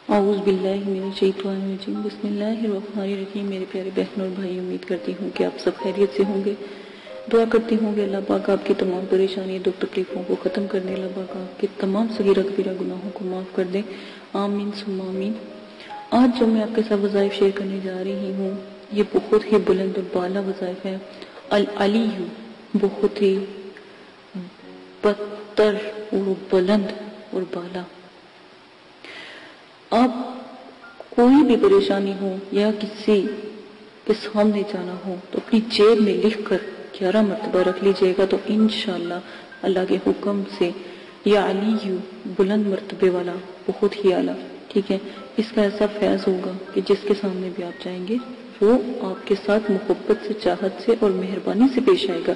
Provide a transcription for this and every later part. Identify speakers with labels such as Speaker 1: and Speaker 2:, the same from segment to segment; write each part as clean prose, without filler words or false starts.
Speaker 1: اعوذ باللہ من الشیطان الرجیم، بسم اللہ الرحمن الرحیم۔ میرے پیارے بہن اور بھائی، امید کرتی ہوں کہ آپ سب خیریت سے ہوں گے۔ دعا کرتی ہوں کہ اللہ پاک آپ کی تمام پریشانی، دکھ تکلیفوں کو ختم کر دے۔ اللہ پاک آپ کے تمام صغیرہ کبیرہ گناہوں کو معاف کر دے، آمین ثم آمین۔ آج جو میں آپ کے ساتھ وظائف شیئر کرنے جا رہی ہوں، یہ بہت ہی بلند اور بالا وظائف ہیں۔ العلی، بہت ہی بدتر اور بلند اور بالا۔ آپ کوئی بھی پریشانی ہو یا کسی کے سامنے جانا ہو تو اپنی جیب میں لکھ کر 11 مرتبہ رکھ لیجئے گا، تو انشاءاللہ اللہ کے حکم سے یا علی، بلند مرتبے والا، بہت ہی اعلیٰ، ٹھیک ہے، اس کا ایسا فیض ہوگا کہ جس کے سامنے بھی آپ جائیں گے وہ آپ کے ساتھ محبت سے، چاہت سے اور مہربانی سے پیش آئے گا۔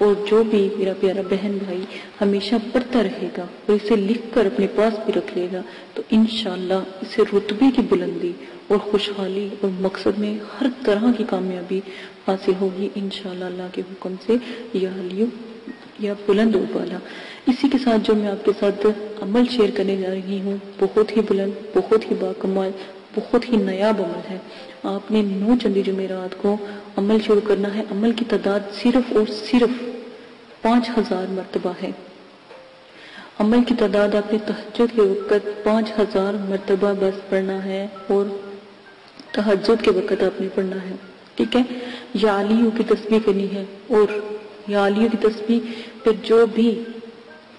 Speaker 1: اور جو بھی میرا پیارا بہن بھائی ہمیشہ پڑھتا رہے گا اور اسے لکھ کر اپنے پاس بھی رکھ لے گا، تو انشاءاللہ اسے رتبے کی بلندی اور خوشحالی اور مقصد میں ہر طرح کی کامیابی حاصل ہوگی انشاءاللہ اللہ کے حکم سے، یا علی یا بلند و بالا۔ اسی کے ساتھ جو میں آپ کے ساتھ عمل شیئر کرنے جا رہی ہوں، بہت ہی بلند، بہت ہی باکمال، بہت ہی نایاب عمل ہے۔ آپ نے 9 چندی جمعرات کو عمل شروع کرنا ہے۔ عمل کی تعداد صرف اور صرف 5000 مرتبہ ہے۔ عمل کی تعداد آپ نے تہجد کے وقت 5000 مرتبہ بس پڑھنا ہے، اور تہجد کے وقت آپ نے پڑھنا ہے، ٹھیک ہے۔ یا علیو کی تسبیح کرنی ہے، اور یا علیو کی تسبیح پھر جو بھی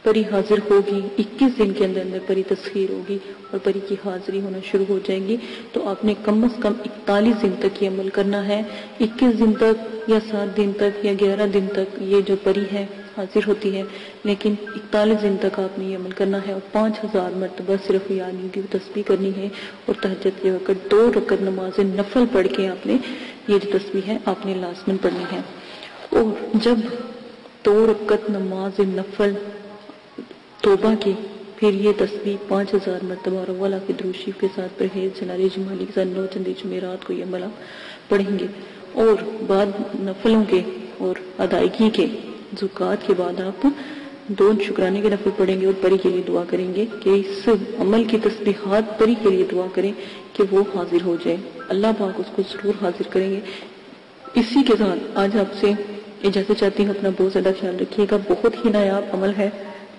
Speaker 1: پری حاضر ہوگی، 21 دن کے اندر پری تسخیر ہوگی اور پری کی حاضری ہونا شروع ہو جائیں گی، تو آپ نے کم از کم 41 دن تک یہ عمل کرنا ہے۔ 21 دن تک یا 7 دن تک یا 11 دن تک یہ جو پری ہے حاضر ہوتی ہے، لیکن 41 دن تک آپ نے یہ عمل کرنا ہے، اور 5000 مرتبہ صرف یا علیو کی تسبیح کرنی ہے، اور تہجد کے وقت 2 رکعت نماز نفل پڑھ کے آپ نے یہ جو تسبیح ہے آپ نے لازماً پڑھنی ہے۔ اور جب 2 رکعت نماز نفل توبہ کی، پھر یہ تسبیح 5000 مرتبہ اور اولا کے درود شریف کے ساتھ پرہیز جلال جمالی کے ساتھ 9 چندی جمعرات کو یہ عمل پڑھیں گے، اور بعد نفلوں کے اور ادائیگی کے زکوٰۃ کے بعد آپ 2 شکرانے کے نفل پڑھیں گے، اور پری کے لیے دعا کریں گے کہ اس عمل کی تسبیحات پری کے لیے دعا کریں کہ وہ حاضر ہو جائے، اللہ پاک اس کو ضرور حاضر کریں گے۔ اسی کے ساتھ آج آپ سے اجازت چاہتی ہوں، اپنا بہت زیادہ خیال رکھیے گا۔ بہت ہی نایاب عمل ہے،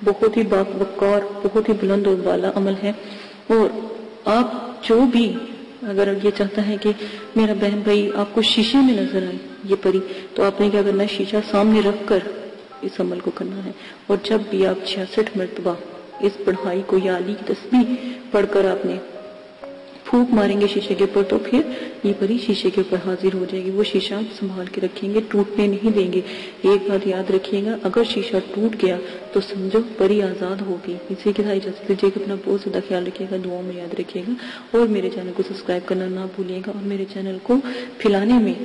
Speaker 1: بہت ہی باوقار، بہت ہی بلند اور بالا عمل ہے، اور آپ جو بھی اگر یہ چاہتا ہے کہ میرا بہن بھائی آپ کو شیشے میں نظر آئے یہ پری، تو آپ نے کیا کرنا ہے، شیشہ سامنے رکھ کر اس عمل کو کرنا ہے، اور جب بھی آپ 66 مرتبہ اس پڑھائی کو یا علی کی تسبیح پڑھ کر آپ نے پھونک ماریں گے شیشے کے اوپر، تو پھر یہ پری شیشے کے اوپر حاضر ہو جائے گی۔ وہ شیشہ سنبھال کے رکھیں گے، ٹوٹنے نہیں دیں گے۔ ایک بات یاد رکھیے گا، اگر شیشہ ٹوٹ گیا تو سمجھو پری آزاد ہوگی۔ اسی کے ساتھ اجازت دیجیے کہ اپنا بہت زیادہ خیال رکھیے گا، دعاؤں میں یاد رکھیے گا، اور میرے چینل کو سبسکرائب کرنا نہ بھولیے گا، اور میرے چینل کو پھیلانے میں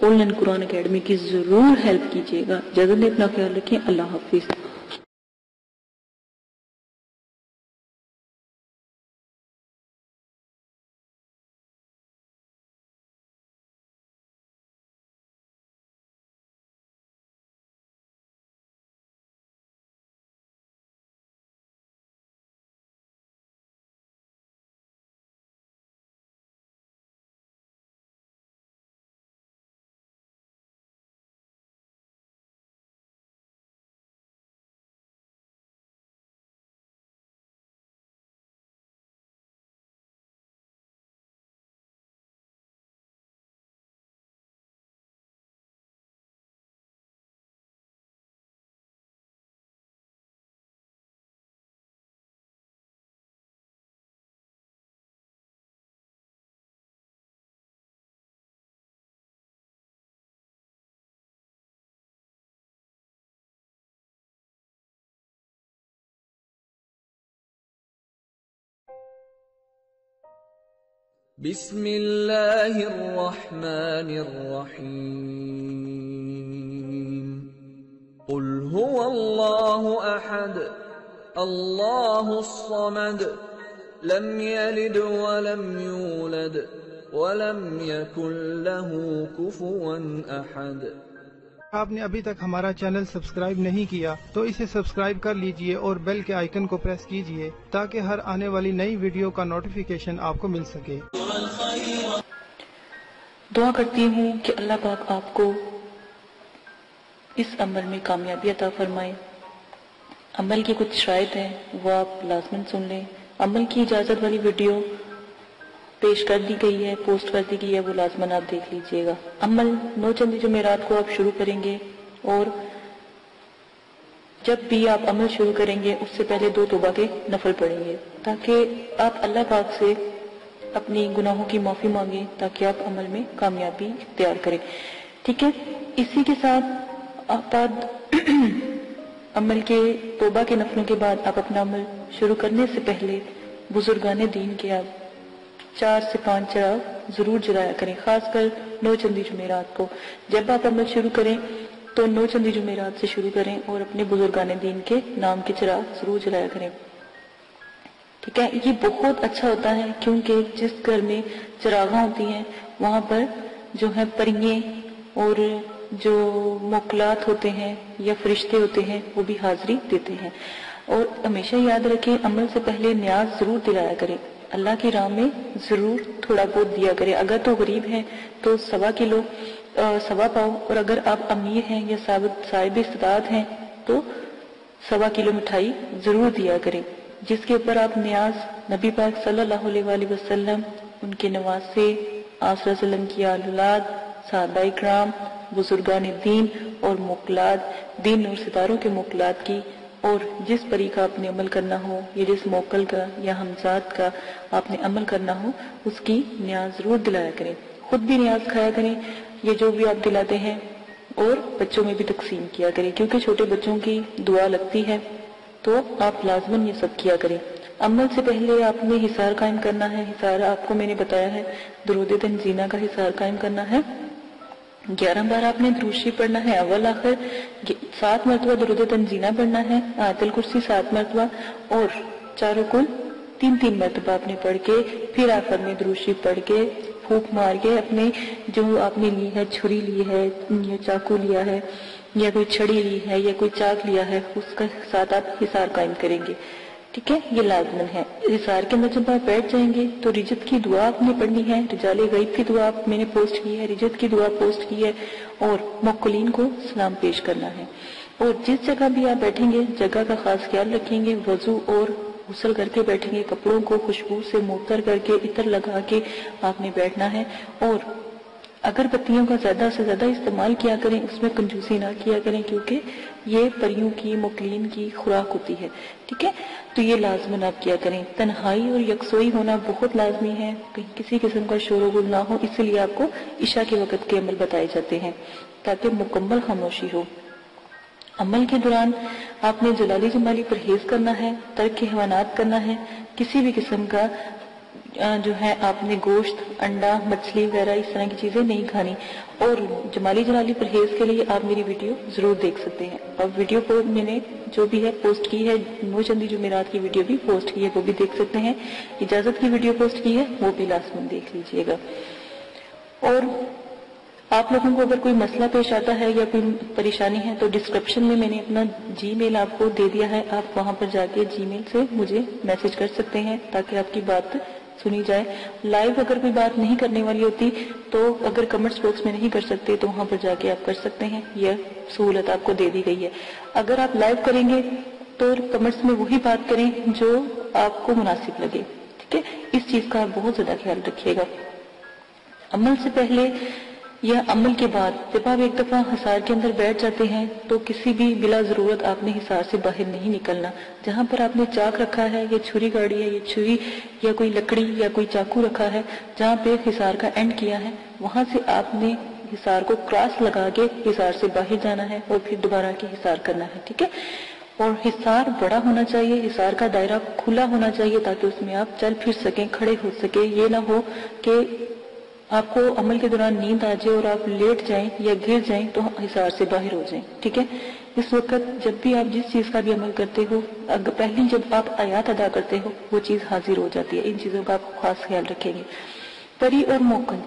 Speaker 1: آن لائن قرآن اکیڈمی کی ضرور ہیلپ کیجیے گا۔ اجازت دیں، اپنا خیال رکھیں، اللہ حافظ۔
Speaker 2: بسم اللہ الرحمن الرحیم۔ قل هو اللہ احد اللہ الصمد لم یلد ولم یولد ولم یکن له کفوا احد۔
Speaker 3: آپ نے ابھی تک ہمارا چینل سبسکرائب نہیں کیا تو اسے سبسکرائب کر لیجئے اور بیل کے آئیکن کو پریس کیجئے تاکہ ہر آنے والی نئی ویڈیو کا نوٹیفیکیشن آپ کو مل سکے۔
Speaker 1: دعا کرتی ہوں کہ اللہ پاک آپ کو اس عمل میں کامیابی عطا فرمائے۔ عمل کی کچھ شرائط ہیں وہ آپ لازماً سن لیں۔ عمل کی اجازت والی ویڈیو پیش کر دی گئی ہے، پوسٹ کر دی گئی ہے، وہ لازماً آپ دیکھ لیجئے گا۔ عمل 9 چندی جمعرات کو آپ شروع کریں گے، اور جب بھی آپ عمل شروع کریں گے اس سے پہلے 2 توبہ کے نفل پڑھیں گے تاکہ آپ اللہ پاک سے اپنی گناہوں کی معافی مانگیں، تاکہ آپ عمل میں کامیابی اختیار کریں، ٹھیک ہے۔ اسی کے ساتھ آپ عمل کے توبہ کے نفلوں کے بعد آپ اپنا عمل شروع کرنے سے پہلے بزرگان دین کے آپ 4 سے 5 چراغ ضرور جلایا کریں، خاص کر 9 چندی جمعرات کو۔ جب آپ عمل شروع کریں تو 9 چندی جمعرات سے شروع کریں اور اپنے بزرگان دین کے نام کے چراغ ضرور جلایا کریں، ٹھیک ہے۔ یہ بہت اچھا ہوتا ہے کیونکہ جس گھر میں چراغاں ہوتی ہیں وہاں پر جو ہے پریے اور جو موکلات ہوتے ہیں یا فرشتے ہوتے ہیں وہ بھی حاضری دیتے ہیں۔ اور ہمیشہ یاد رکھیں عمل سے پہلے نیاز ضرور دلایا کریں، اللہ کی راہ میں ضرور تھوڑا بہت دیا کریں۔ اگر تو غریب ہیں تو 1.25 کلو 1.25 پاؤ، اور اگر آپ امیر ہیں یا صاحب استطاعت ہیں تو 1.25 کلو مٹھائی ضرور دیا کریں، جس کے اوپر آپ نیاز نبی پاک صلی اللہ علیہ وآلہ وسلم، ان کے نواسے، آپ صلی اللہ علیہ وسلم کی اولاد، صحابہ اکرام، بزرگان دین اور موکلات، دین اور ستاروں کے موکلات کی، اور جس پری کا آپ نے عمل کرنا ہو یا جس موکل کا یا ہمزاد کا آپ نے عمل کرنا ہو اس کی نیاز ضرور دلایا کریں۔ خود بھی نیاز کھایا کریں، یہ جو بھی آپ دلاتے ہیں، اور بچوں میں بھی تقسیم کیا کریں کیونکہ چھوٹے بچوں کی دعا لگتی ہے، تو آپ لازماً یہ سب کیا کریں۔ عمل سے پہلے آپ نے حصار قائم کرنا ہے۔ حصار آپ کو میں نے بتایا ہے درود تنزینہ کا حصار قائم کرنا ہے۔ 11 بار آپ نے درود شریف پڑھنا ہے، اول آخر 7 مرتبہ درود تنزینہ پڑھنا ہے، آیت الکرسی 7 مرتبہ، اور چاروں کل 3 مرتبہ آپ نے پڑھ کے پھر آخر میں درود شریف پڑھ کے پھونک مار کے اپنے جو آپ نے لی ہے، چھری لی ہے یا چاقو لیا ہے یا کوئی چھڑی لی ہے یا کوئی چاک لیا ہے، اس کا ساتھ آپ حصار قائم کریں گے، ٹھیک ہے۔ یہ لازمن ہے۔ حصار کے اندر جب آپ بیٹھ جائیں گے تو رجت کی دعا آپ نے پڑھنی ہے، رجال غیب کی دعا میں نے پوسٹ کی ہے، رجت کی دعا پوسٹ کی ہے، اور موکلین کو سلام پیش کرنا ہے۔ اور جس جگہ بھی آپ بیٹھیں گے جگہ کا خاص خیال رکھیں گے، وضو اور غسل کر کے بیٹھیں گے، کپڑوں کو خوشبو سے معطر کر کے عطر لگا کے آپ نے بیٹھنا ہے، اور اگر بتیوں کا زیادہ سے زیادہ استعمال کیا کریں، اس میں کنجوسی نہ کیا کریں کیونکہ یہ پریوں کی موکلین کی خوراک ہوتی ہے، ٹھیک ہے۔ تو یہ لازماً آپ کیا کریں۔ تنہائی اور یکسوئی ہونا بہت لازمی ہے، کہیں کسی قسم کا شور و غل نہ ہو، اس لیے آپ کو عشاء کے وقت کے عمل بتائے جاتے ہیں تاکہ مکمل خاموشی ہو۔ عمل کے دوران آپ نے جلالی جمالی پرہیز کرنا ہے، ترک حیوانات کرنا ہے، کسی بھی قسم کا جو ہے آپ نے گوشت، انڈا، مچھلی وغیرہ اس طرح کی چیزیں نہیں کھانی، اور جمالی جلالی پرہیز کے لیے آپ میری ویڈیو ضرور دیکھ سکتے ہیں، اور ویڈیو کو میں نے جو بھی ہے پوسٹ کی ہے، 9 چندی جمعرات کی ویڈیو بھی پوسٹ کی ہے، وہ بھی دیکھ سکتے ہیں، اجازت کی ویڈیو پوسٹ کی ہے وہ بھی لازماً دیکھ لیجئے گا۔ اور آپ لوگوں کو اگر کوئی مسئلہ پیش آتا ہے یا کوئی پریشانی ہے تو ڈسکرپشن میں نے اپنا جی میل آپ کو دے دیا ہے، آپ وہاں پر جا کے جی میل سے مجھے میسج کر سکتے ہیں تاکہ آپ کی بات سنی جائے۔ لائیو اگر کوئی بات نہیں کرنے والی ہوتی تو اگر کمنٹس باکس میں نہیں کر سکتے تو وہاں پر جا کے آپ کر سکتے ہیں، یہ سہولت آپ کو دے دی گئی ہے۔ اگر آپ لائیو کریں گے تو کمنٹس میں وہی بات کریں جو آپ کو مناسب لگے، ٹھیک ہے۔ اس چیز کا آپ بہت زیادہ خیال رکھیے گا۔ عمل سے پہلے یا عمل کے بعد جب آپ ایک دفعہ حصار کے اندر بیٹھ جاتے ہیں تو کسی بھی بلا ضرورت آپ نے حصار سے باہر نہیں نکلنا۔ جہاں پر آپ نے چاک رکھا ہے یا چھری گاڑی ہے یا چھری یا کوئی لکڑی یا کوئی چاقو رکھا ہے، جہاں پہ حصار کا اینڈ کیا ہے وہاں سے آپ نے حصار کو کراس لگا کے حصار سے باہر جانا ہے اور پھر دوبارہ کے حصار کرنا ہے، ٹھیک ہے۔ اور حصار بڑا ہونا چاہیے، حصار کا دائرہ کھلا ہونا چاہیے تاکہ اس میں آپ چل پھر سکیں، کھڑے ہو سکیں۔ یہ نہ ہو کہ آپ کو عمل کے دوران نیند آ جائے اور آپ لیٹ جائیں یا گر جائیں تو حصار سے باہر ہو جائیں، ٹھیک ہے۔ اس وقت جب بھی آپ جس چیز کا بھی عمل کرتے ہو، پہلی جب آپ آیات ادا کرتے ہو وہ چیز حاضر ہو جاتی ہے، ان چیزوں کا آپ خاص خیال رکھیں گے۔ پری اور موکل،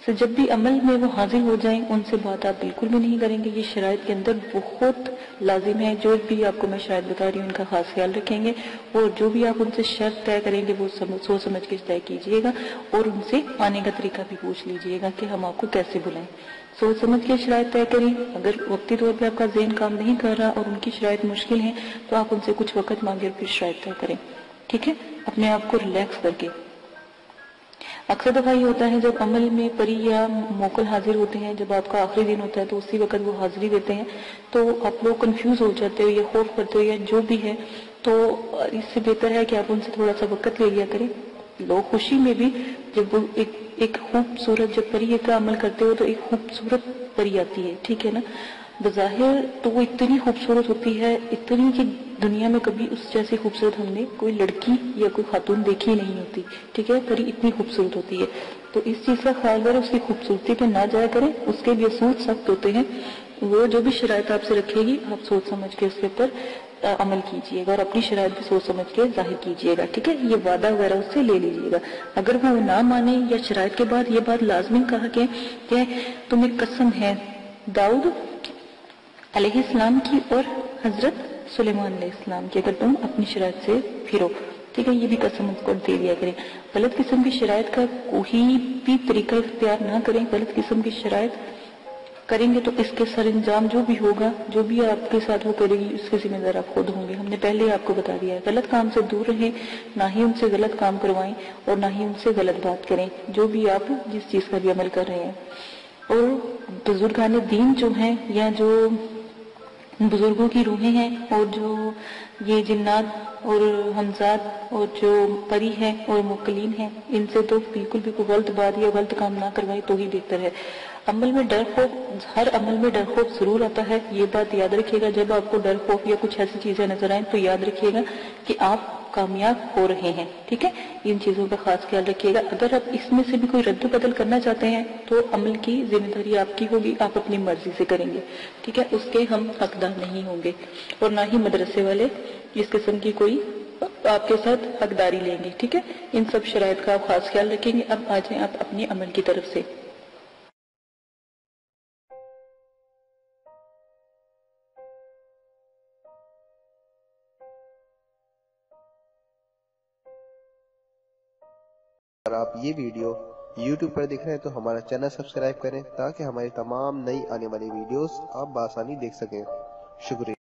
Speaker 1: سے جب بھی عمل میں وہ حاضر ہو جائیں ان سے بات آپ بالکل بھی نہیں کریں گے. یہ شرائط کے اندر بہت لازم ہے. جو بھی آپ کو میں شرائط بتا رہی ہوں ان کا خاص خیال رکھیں گے, اور جو بھی آپ ان سے شرط طے کریں گے وہ سوچ سمجھ کے طے کیجیے گا, اور ان سے آنے کا طریقہ بھی پوچھ لیجیے گا کہ ہم آپ کو کیسے بلائیں. سوچ سمجھ کے شرائط طے کریں. اگر وقتی طور پہ آپ کا ذہن کام نہیں کر رہا اور ان کی شرائط مشکل ہیں تو آپ ان سے کچھ وقت مانگے اور پھر شرائط طے کریں. ٹھیک ہے, اپنے آپ کو ریلیکس کر کے. اکثر دفعہ یہ ہوتا ہے جب عمل میں پری یا موکل حاضر ہوتے ہیں, جب آپ کا آخری دن ہوتا ہے تو اسی وقت وہ حاضری دیتے ہیں, تو آپ لوگ کنفیوز ہو جاتے ہو یا خوف کرتے ہو یا جو بھی ہے. تو اس سے بہتر ہے کہ آپ ان سے تھوڑا سا وقت لے لیا کریں. لوگ خوشی میں بھی جب وہ ایک خوبصورت جب پری کا عمل کرتے ہو تو ایک خوبصورت پری آتی ہے. ٹھیک ہے نا, بظاہر تو وہ اتنی خوبصورت ہوتی ہے, اتنی کہ دنیا میں کبھی اس جیسی خوبصورت ہم نے کوئی لڑکی یا کوئی خاتون دیکھی نہیں ہوتی. ٹھیک ہے, پری اتنی خوبصورت ہوتی ہے. تو اس چیز کا خیال کریں, اس کی خوبصورتی پہ نہ جایا کریں. اس کے بھی اصول سخت ہوتے ہیں. وہ جو بھی شرائط آپ سے رکھے گی آپ سوچ سمجھ کے اس کے اوپر عمل کیجیے گا, اور اپنی شرائط بھی سوچ سمجھ کے ظاہر کیجیے گا. ٹھیک ہے, یہ وعدہ وغیرہ اس سے لے لیجیے گا. اگر وہ نہ مانے یا شرائط کے بعد یہ بات لازمی کہا کہ تمہیں قسم ہے داؤد علیہ السلام کی اور حضرت سلیمان علیہ السلام کی, اگر تم اپنی شرائط سے پھرو. ٹھیک ہے, یہ بھی قسم اس کو دے دیا کریں. غلط قسم کی شرائط کا کوئی بھی طریقہ اختیار نہ کریں. غلط قسم کی شرائط کریں گے تو اس کے سر انجام جو بھی ہوگا, جو بھی آپ کے ساتھ وہ کرے گی, اس کے ذمہ دار آپ خود ہوں گے. ہم نے پہلے ہی آپ کو بتا دیا ہے. غلط کام سے دور رہیں, نہ ہی ان سے غلط کام کروائیں اور نہ ہی ان سے غلط بات کریں جو بھی آپ جس چیز کا بھی عمل کر رہے ہیں. اور بزرگان دین جو ہیں یا جو بزرگوں کی روحیں ہیں اور جو یہ جنات اور حمزات اور جو پری ہیں اور موکلین ہیں, ان سے تو بالکل بھی کوئی غلط بات یا غلط کام نہ کروائے تو ہی بہتر ہے. عمل میں ڈر خوف, ہر عمل میں ڈر خوف ضرور آتا ہے, یہ بات یاد رکھیے گا. جب آپ کو ڈر خوف یا کچھ ایسی چیزیں نظر آئیں تو یاد رکھیے گا کہ آپ کامیاب ہو رہے ہیں. ٹھیک ہے, ان چیزوں کا خاص خیال رکھیے گا. اگر آپ اس میں سے بھی کوئی رد و بدل کرنا چاہتے ہیں تو عمل کی ذمہ داری آپ کی ہوگی, آپ اپنی مرضی سے کریں گے. ٹھیک ہے, اس کے ہم حقدار نہیں ہوں گے, اور نہ ہی مدرسے والے اس قسم کی کوئی آپ کے ساتھ حقداری لیں گے. ٹھیک ہے, ان سب شرائط کا آپ خاص خیال رکھیں گے. اب آ جائیں آپ اپنے عمل کی طرف سے.
Speaker 4: اگر آپ یہ ویڈیو YouTube پر دیکھ رہے ہیں تو ہمارا چینل سبسکرائب کریں تاکہ ہماری تمام نئی آنے والی ویڈیوز آپ بآسانی دیکھ سکیں. شکریہ.